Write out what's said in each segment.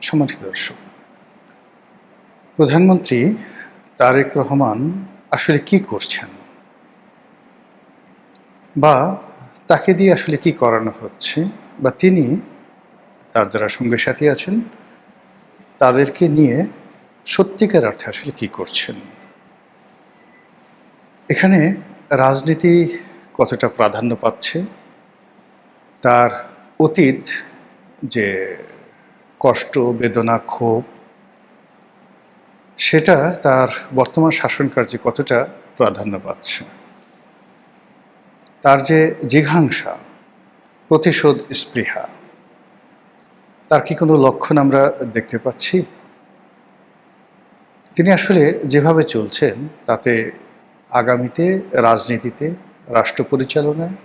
সম্মানিত দর্শক, প্রধানমন্ত্রী তারেক রহমান আসলে কি করছেন বা তাকে দিয়ে আসলে কি করানো হচ্ছে, বা তিনি তার যারা সঙ্গী সাথী আছেন তাদেরকে নিয়ে সত্যিকার অর্থে আসলে কি করছেন। এখানে রাজনীতি কতটা প্রাধান্য পাচ্ছে, তার অতীত যে কষ্ট, বেদনা, ক্ষোভ, সেটা তার বর্তমান শাসনকার্যে কতটা প্রাধান্য পাচ্ছে, তার যে জিঘাংসা, প্রতিশোধ স্পৃহা, তার কি কোনো লক্ষণ আমরা দেখতে পাচ্ছি? তিনি আসলে যেভাবে চলছেন তাতে আগামীতে রাজনীতিতে, রাষ্ট্র পরিচালনায়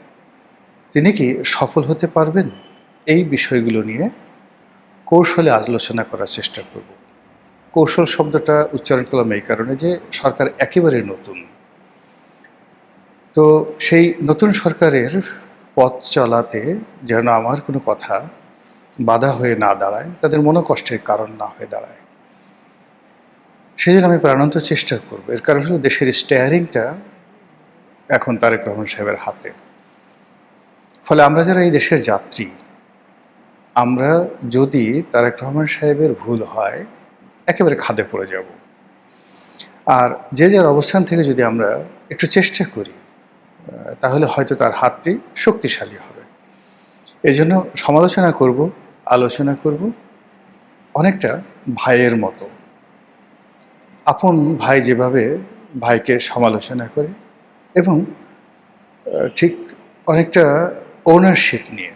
তিনি কি সফল হতে পারবেন? এই বিষয়গুলো নিয়ে কৌশলে আলোচনা করার চেষ্টা করব। কৌশল শব্দটা উচ্চারণ করলাম এই কারণে যে সরকার একেবারে নতুন। তো সেই নতুন সরকারের পথ চলাতে যেন আমার কোনো কথা বাধা হয়ে না দাঁড়ায়, তাদের মনোকষ্টের কারণ না হয়ে দাঁড়ায়, সেজন্য আমি প্রাণান্ত চেষ্টা করব। এর কারণ হলো দেশের স্টিয়ারিংটা এখন তারেক রহমান সাহেবের হাতে। ফলে আমরা যারা এই দেশের যাত্রী, আমরা যদি তারেক রহমান সাহেবের ভুল হয় একেবারে খাদে পড়ে যাব। আর যে যার অবস্থান থেকে যদি আমরা একটু চেষ্টা করি তাহলে হয়তো তার হাতটি শক্তিশালী হবে। এজন্য সমালোচনা করব, আলোচনা করব অনেকটা ভাইয়ের মতো। আপন ভাই যেভাবে ভাইকে সমালোচনা করে, এবং ঠিক অনেকটা ওনারশিপ নিয়ে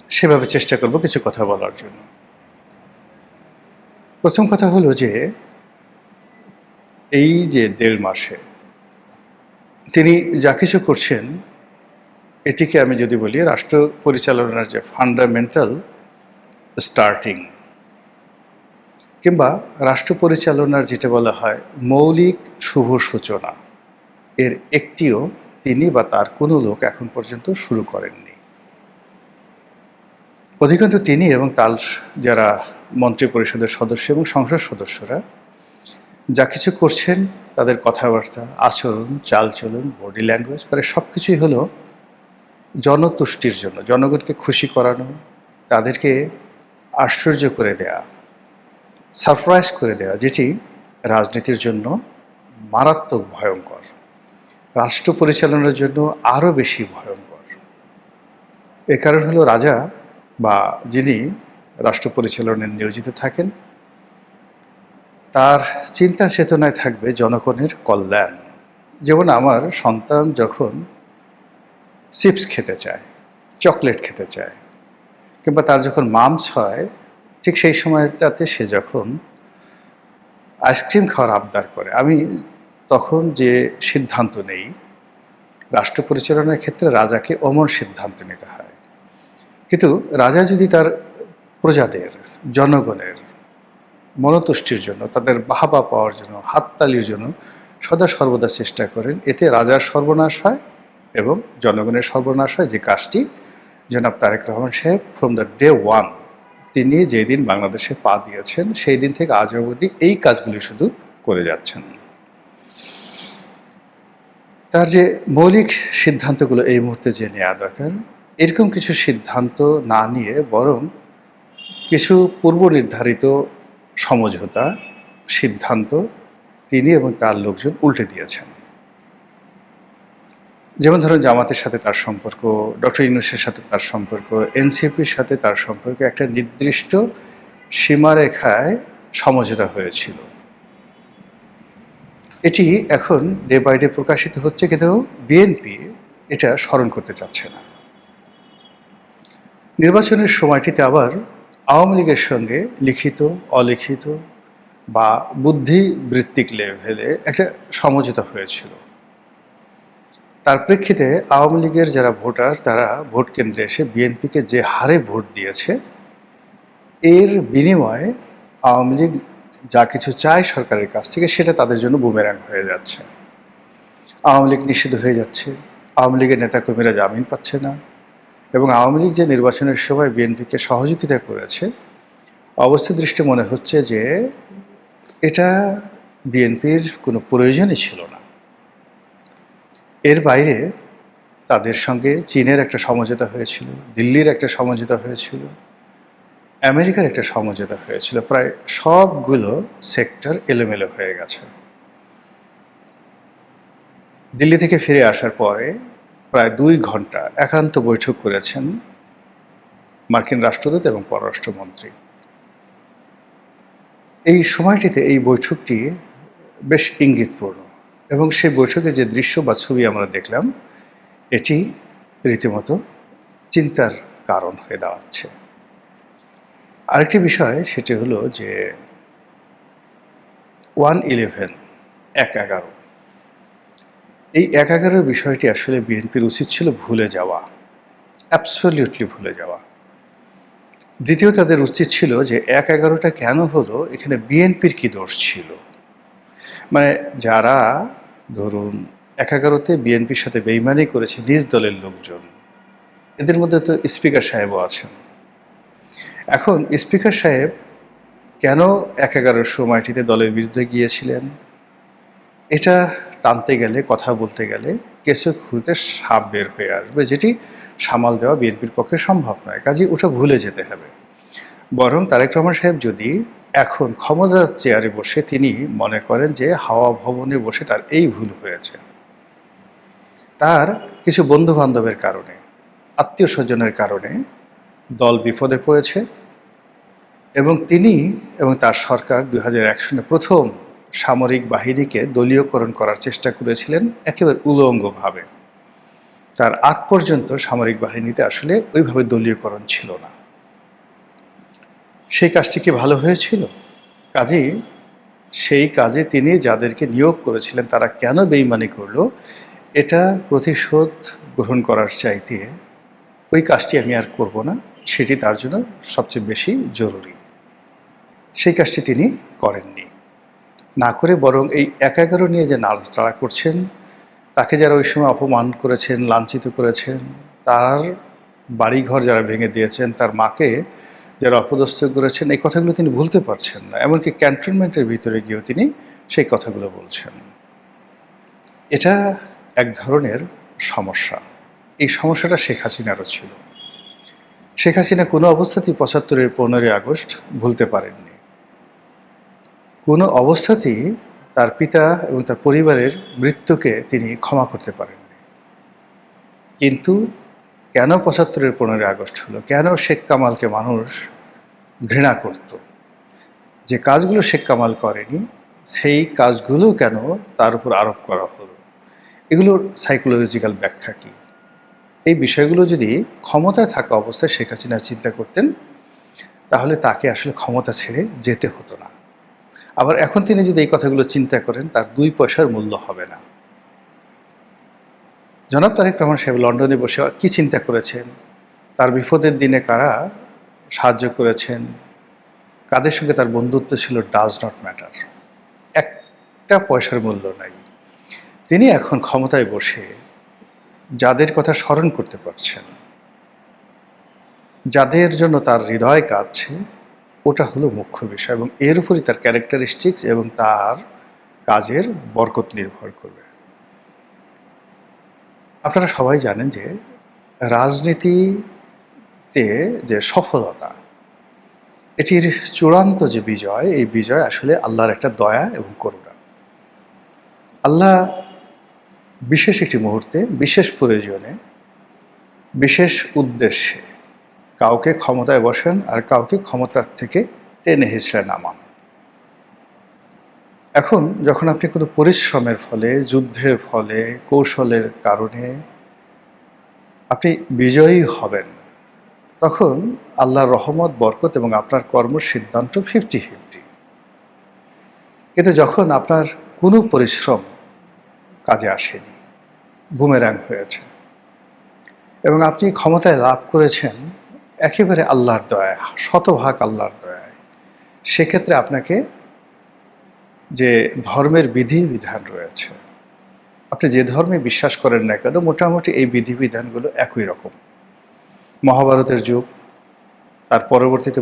সেভাবে চেষ্টা করব কিছু কথা বলার জন্য। প্রথম কথা হলো যে এই যে ১.৫ মাসে তিনি যা কিছু করছেন, এটিকে আমি যদি বলি রাষ্ট্র পরিচালনার যে ফান্ডামেন্টাল স্টার্টিং, কিংবা রাষ্ট্র পরিচালনার যেটা বলা হয় মৌলিক শুভ সূচনা, এর একটিও তিনি বা তার কোনো লোক এখন পর্যন্ত শুরু করেননি। অধিকাংশ তিনি এবং তার যারা মন্ত্রী পরিষদের সদস্য এবং সংসদ সদস্যরা যা কিছু করছেন, তাদের কথাবার্তা, আচরণ, চালচলন, বডি ল্যাঙ্গুয়েজ, মানে সব কিছুই হলো জনতুষ্টির জন্য, জনগণকে খুশি করানো, তাদেরকে আশ্চর্য করে দেয়া, সারপ্রাইজ করে দেয়া, যেটি রাজনীতির জন্য মারাত্মক ভয়ঙ্কর, রাষ্ট্র পরিচালনার জন্য আরও বেশি ভয়ঙ্কর। এর কারণ হলো রাজা বা যিনি রাষ্ট্র পরিচালনায় নিয়োজিত থাকেন, তার চিন্তা চেতনায় থাকবে জনগণের কল্যাণ। যেমন আমার সন্তান যখন চিপস খেতে চায়, চকলেট খেতে চায়, কিংবা তার যখন মামস হয়, ঠিক সেই সময়টাতে সে যখন আইসক্রিম খাওয়ার আবদার করে, আমি তখন যে সিদ্ধান্ত নেই, রাষ্ট্র পরিচালনার ক্ষেত্রে রাজাকে অমর সিদ্ধান্ত নিতে হয়। কিন্তু রাজা যদি তার প্রজাদের, জনগণের মনতুষ্টির জন্য, তাদের বাহবা পাওয়ার জন্য, হাততালির জন্য সদা সর্বদা চেষ্টা করেন, এতে রাজার সর্বনাশ হয় এবং জনগণের সর্বনাশ হয়। যে কাজটি জনাব তারেক রহমান সাহেব ফ্রম দ্য ডে ওয়ান, তিনি যেদিন বাংলাদেশে পা দিয়েছেন সেই দিন থেকে আজ অবধি এই কাজগুলি শুধু করে যাচ্ছেন। তার যে মৌলিক সিদ্ধান্তগুলো এই মুহূর্তে যে নেওয়া দরকার, এরকম কিছু সিদ্ধান্ত না নিয়ে বরং কিছু পূর্ব নির্ধারিত সমঝোতা, সিদ্ধান্ত তিনি এবং তার লোকজন উল্টে দিয়েছেন। যেমন ধরুন, জামাতের সাথে তার সম্পর্ক, ডক্টর ইউনূসের সাথে তার সম্পর্ক, এনসিপির সাথে তার সম্পর্ক একটা নির্দিষ্ট সীমারেখায় সমঝোতা হয়েছিল। এটি এখন ডে বাই ডে প্রকাশিত হচ্ছে, কিন্তু বিএনপি এটা স্মরণ করতে চাচ্ছে না। নির্বাচনের সময়টিতে আবার আওয়ামী লীগের সঙ্গে লিখিত, অলিখিত বা বুদ্ধিবৃত্তিক লেভেলে একটা সমঝোতা হয়েছিল। তার প্রেক্ষিতে আওয়ামী লীগের যারা ভোটার, তারা ভোট কেন্দ্রে এসে বিএনপিকে যে হারে ভোট দিয়েছে, এর বিনিময়ে আওয়ামী লীগ যা কিছু চায় সরকারের কাছ থেকে, সেটা তাদের জন্য বুমেরাং হয়ে যাচ্ছে। আওয়ামী লীগ নিষিদ্ধ হয়ে যাচ্ছে, আওয়ামী লীগের নেতাকর্মীরা জামিন পাচ্ছে না, এবং আওয়ামী লীগ যে নির্বাচনের সময় বিএনপিকে সহযোগিতা করেছে অবস্থা দৃষ্টে মনে হচ্ছে যে এটা বিএনপির কোনো প্রয়োজনই ছিল না। এর বাইরে তাদের সঙ্গে চীনের একটা সমঝোতা হয়েছিল, দিল্লির একটা সমঝোতা হয়েছিল, আমেরিকার একটা সমঝোতা হয়েছিল। প্রায় সবগুলো সেক্টর এলোমেলো হয়ে গেছে। দিল্লি থেকে ফিরে আসার পরে প্রায় 2 ঘন্টা একান্ত বৈঠক করেছেন মার্কিন রাষ্ট্রদূত এবং পররাষ্ট্রমন্ত্রী। এই সময়টিতে এই বৈঠকটি বেশ ইঙ্গিতপূর্ণ এবং সেই বৈঠকে যে দৃশ্য বা ছবি আমরা দেখলাম, এটি রীতিমতো চিন্তার কারণ হয়ে দাঁড়াচ্ছে। আরেকটি বিষয় সেটি হলো যে 1/11 1/11 এই 1/11 বিষয়টি আসলে বিএনপির উচিত ছিল ভুলে যাওয়া, অ্যাবসলিউটলি ভুলে যাওয়া। দ্বিতীয় তাদের উচিত ছিল যে 1/11টা কেন হলো, এখানে বিএনপির কি দোষ ছিল। মানে যারা ধরুন 1/11তে বিএনপির সাথে বেইমানি করেছে নিজ দলের লোকজন, এদের মধ্যে তো স্পিকার সাহেবও আছেন। এখন স্পিকার সাহেব কেন 1/11 সময়টিতে দলের বিরুদ্ধে গিয়েছিলেন, এটা টানতে গেলে, কথা বলতে গেলে কেঁচো খুঁড়তে সাপ বের হয়ে আসবে, যেটি সামাল দেওয়া বিএনপির পক্ষে সম্ভব নয়। কাজেই ওটা ভুলে যেতে হবে। বরং তারেক রহমান সাহেব যদি এখন ক্ষমতার চেয়ারে বসে তিনি মনে করেন যে হাওয়া ভবনে বসে তার এই ভুল হয়েছে, তার কিছু বন্ধু বান্ধবের কারণে, আত্মীয় স্বজনের কারণে দল বিপদে পড়েছে এবং তিনি এবং তার সরকার 2001 সনে প্রথম সামরিক বাহিনীকে দলীয়করণ করার চেষ্টা করেছিলেন একেবারে উলঙ্গভাবে। তার আগ পর্যন্ত সামরিক বাহিনীতে আসলে ওইভাবে দলীয়করণ ছিল না। সেই কাজটি কি ভালো হয়েছিল? কাজেই সেই কাজে তিনি যাদেরকে নিয়োগ করেছিলেন তারা কেন বেইমানি করলো, এটা প্রতিশোধ গ্রহণ করার চাইতে ওই কাজটি আমি আর করব না, সেটি তার জন্য সবচেয়ে বেশি জরুরি। সেই কাজটি তিনি করেননি। না করে বরং এই 1/11 নিয়ে যে নাড়াচাড়া করছেন, তাকে যারা ওই সময় অপমান করেছেন, লাঞ্ছিত করেছেন, তার বাড়িঘর যারা ভেঙে দিয়েছেন, তার মাকে যারা অপদস্থ করেছেন, এই কথাগুলো তিনি ভুলতে পারছেন না। এমনকি ক্যান্টনমেন্টের ভিতরে গিয়েও তিনি সেই কথাগুলো বলছেন। এটা এক ধরনের সমস্যা। এই সমস্যাটা শেখ হাসিনারও ছিল। শেখ হাসিনা কোনো অবস্থাতেই 75-এর 15ই আগস্ট ভুলতে পারেননি। কোনো অবস্থাতেই তার পিতা এবং তার পরিবারের মৃত্যুকে তিনি ক্ষমা করতে পারেননি। কিন্তু কেন 75-এর 15ই আগস্ট হলো? কেন শেখ কামালকে মানুষ ঘৃণা করত? যে কাজগুলো শেখ কামাল করেনি, সেই কাজগুলো কেন তার উপর আরোপ করা হলো? এগুলোর সাইকোলজিক্যাল ব্যাখ্যা কী? এই বিষয়গুলো যদি ক্ষমতায় থাকা অবস্থায় শেখ হাসিনা চিন্তা করতেন, তাহলে তাকে আসলে ক্ষমতা ছেড়ে যেতে হতো না। আবার এখন তিনি যদি এই কথাগুলো চিন্তা করেন, তার 2 পয়সার মূল্য হবে না। জনাব তারেক রহমান সাহেব লন্ডনে বসে কি চিন্তা করেছেন, তার বিপদের দিনে কারা সাহায্য করেছেন, কাদের সঙ্গে তার বন্ধুত্ব ছিল, ডাজ নট ম্যাটার। একটা পয়সার মূল্য নাই। তিনি এখন ক্ষমতায় বসে যাদের কথা স্মরণ করতে পারছেন, যাদের জন্য তার হৃদয় কাঁদছে, ওটা হলো মুখ্য বিষয় এবং এর উপরই তার ক্যারেক্টারিস্টিক্স এবং তার কাজের বরকত নির্ভর করবে। আপনারা সবাই জানেন যে রাজনীতিতে যে সফলতা, এটির চূড়ান্ত যে বিজয়, এই বিজয় আসলে আল্লাহর একটা দয়া এবং করুণা। আল্লাহ বিশেষ একটি মুহূর্তে, বিশেষ প্রয়োজনে, বিশেষ উদ্দেশ্যে কাউকে ক্ষমতায় বসেন আর কাউকে ক্ষমতার থেকে টেনে হিঁচড়ে নামান। এখন যখন আপনি কোনো পরিশ্রমের ফলে, যুদ্ধের ফলে, কৌশলের কারণে আপনি বিজয়ী হবেন, তখন আল্লাহর রহমত, বরকত এবং আপনার কর্মের সিদ্ধান্ত 50-50। কিন্তু যখন আপনার কোনো পরিশ্রম কাজে আসেনি, বুমেরাং হয়েছে, এবং আপনি ক্ষমতায় লাভ করেছেন একেবারে আল্লাহর দয়ায়, শতভাগ আল্লাহর দয়ায়, সেক্ষেত্রে আপনাকে যে ধর্মের বিধিবিধান রয়েছে, আপনি যে ধর্মে বিশ্বাস করেন না কেন, মোটামুটি এই বিধিবিধানগুলো একই রকম। মহাভারতের যুগ, তার পরবর্তীতে